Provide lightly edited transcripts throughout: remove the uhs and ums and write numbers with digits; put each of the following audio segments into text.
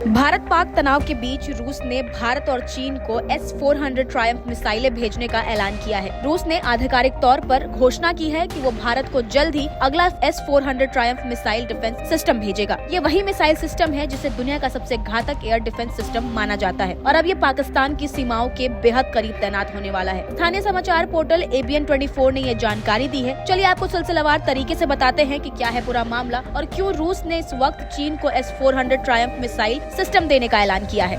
भारत पाक तनाव के बीच रूस ने भारत और चीन को S-400 ट्रायम्फ मिसाइलें भेजने का ऐलान किया है। रूस ने आधिकारिक तौर पर घोषणा की है कि वो भारत को जल्द ही अगला S-400 Triumph missile defence system भेजेगा। ये वही मिसाइल सिस्टम है जिसे दुनिया का सबसे घातक एयर डिफेंस सिस्टम माना जाता है और अब ये पाकिस्तान की सीमाओं के बेहद करीब तैनात होने वाला है। स्थानीय समाचार पोर्टल ABN24 ने ये जानकारी दी है। चलिए आपको सिलसिलेवार तरीके से बताते हैं कि क्या है पूरा मामला और क्यों रूस ने इस वक्त चीन को S-400 ट्रायम्फ मिसाइल सिस्टम देने का ऐलान किया है।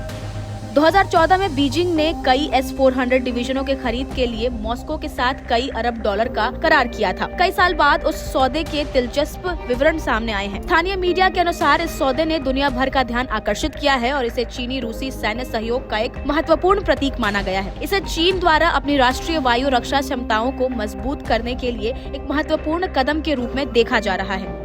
2014 में बीजिंग ने कई S-400 डिवीजनों के खरीद के लिए मॉस्को के साथ कई अरब डॉलर का करार किया था। कई साल बाद उस सौदे के दिलचस्प विवरण सामने आए हैं। स्थानीय मीडिया के अनुसार इस सौदे ने दुनिया भर का ध्यान आकर्षित किया है और इसे चीनी रूसी सैन्य सहयोग का एक महत्वपूर्ण प्रतीक माना गया है। इसे चीन द्वारा अपनी राष्ट्रीय वायु रक्षा क्षमताओं को मजबूत करने के लिए एक महत्वपूर्ण कदम के रूप में देखा जा रहा है।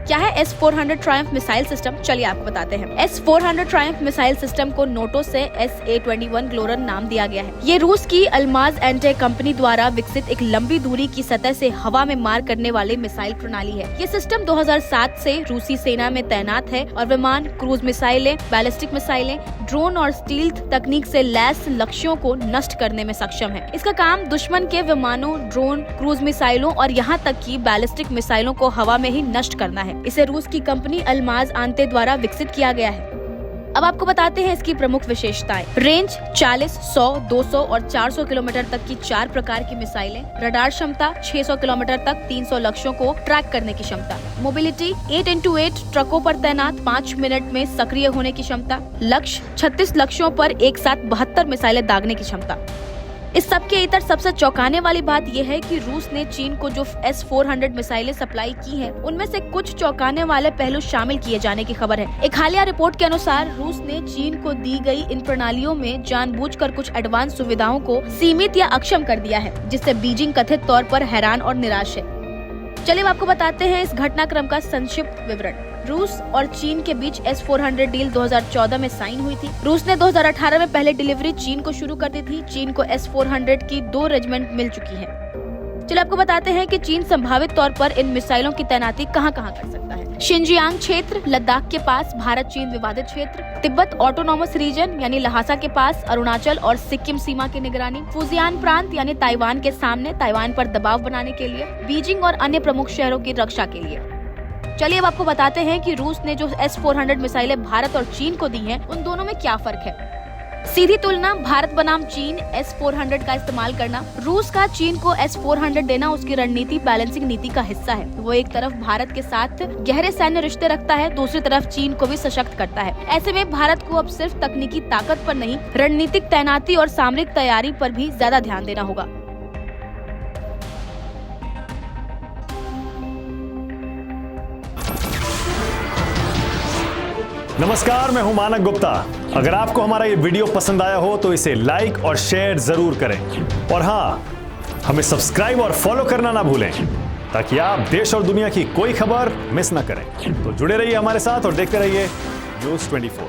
क्या है S-400 ट्रायम्फ मिसाइल सिस्टम? चलिए आपको बताते हैं। S-400 ट्रायम्फ मिसाइल सिस्टम को नोटो से SA-21 ग्लोरन नाम दिया गया है। ये रूस की अल्माज एंटे कंपनी द्वारा विकसित एक लंबी दूरी की सतह से हवा में मार करने वाली मिसाइल प्रणाली है। ये सिस्टम 2007 से रूसी सेना में तैनात है और विमान, क्रूज मिसाइलें, बैलिस्टिक मिसाइलें, ड्रोन और स्टील्थ तकनीक से लैस लक्ष्यों को नष्ट करने में सक्षम है। इसका काम दुश्मन के विमानों, ड्रोन, क्रूज मिसाइलों और यहाँ तक की बैलिस्टिक मिसाइलों को हवा में ही नष्ट करना है। इसे रूस की कंपनी अल्माज आंते द्वारा विकसित किया गया है। अब आपको बताते हैं इसकी प्रमुख विशेषताएं। रेंज 40, 100, 200 और 400 किलोमीटर तक की 4 प्रकार की मिसाइलें। रडार क्षमता 600 किलोमीटर तक 300 लक्ष्यों को ट्रैक करने की क्षमता। मोबिलिटी 8x8 ट्रकों पर तैनात 5 मिनट में सक्रिय होने की क्षमता। लक्ष्य 36 लक्ष्यों पर एक साथ 72 मिसाइलें दागने की क्षमता। इस सब के इतर सबसे चौंकाने वाली बात यह है कि रूस ने चीन को जो S-400 मिसाइलें सप्लाई की हैं, उनमें से कुछ चौंकाने वाले पहलू शामिल किए जाने की खबर है। एक हालिया रिपोर्ट के अनुसार रूस ने चीन को दी गई इन प्रणालियों में जानबूझकर कुछ एडवांस सुविधाओं को सीमित या अक्षम कर दिया है, जिससे बीजिंग कथित तौर पर हैरान और निराश है। चलिए आपको बताते हैं इस घटनाक्रम का संक्षिप्त विवरण। रूस और चीन के बीच S-400 डील 2014 में साइन हुई थी। रूस ने 2018 में पहले डिलीवरी चीन को शुरू कर दी थी। चीन को S-400 की 2 रेजिमेंट मिल चुकी है। चलिए आपको बताते हैं कि चीन संभावित तौर पर इन मिसाइलों की तैनाती कहां कर सकता है। शिनजियांग क्षेत्र, लद्दाख के पास भारत चीन विवादित क्षेत्र, तिब्बत ऑटोनॉमस रीजन यानी लहासा के पास, अरुणाचल और सिक्किम सीमा की निगरानी, फुजियान प्रांत यानी ताइवान के सामने ताइवान पर दबाव बनाने के लिए, बीजिंग और अन्य प्रमुख शहरों की रक्षा के लिए। चलिए अब आपको बताते हैं कि रूस ने जो S-400 मिसाइलें भारत और चीन को दी हैं, उन दोनों में क्या फर्क है। सीधी तुलना, भारत बनाम चीन S-400 का इस्तेमाल करना। रूस का चीन को S-400 देना उसकी रणनीति बैलेंसिंग नीति का हिस्सा है। वो एक तरफ भारत के साथ गहरे सैन्य रिश्ते रखता है, दूसरी तरफ चीन को भी सशक्त करता है। ऐसे में भारत को अब सिर्फ तकनीकी ताकत पर नहीं, रणनीतिक तैनाती और सामरिक तैयारी पर भी ज्यादा ध्यान देना होगा। नमस्कार, मैं हूं मानक गुप्ता। अगर आपको हमारा ये वीडियो पसंद आया हो तो इसे लाइक और शेयर जरूर करें और हाँ, हमें सब्सक्राइब और फॉलो करना ना भूलें ताकि आप देश और दुनिया की कोई खबर मिस ना करें। तो जुड़े रहिए हमारे साथ और देखते रहिए News 24।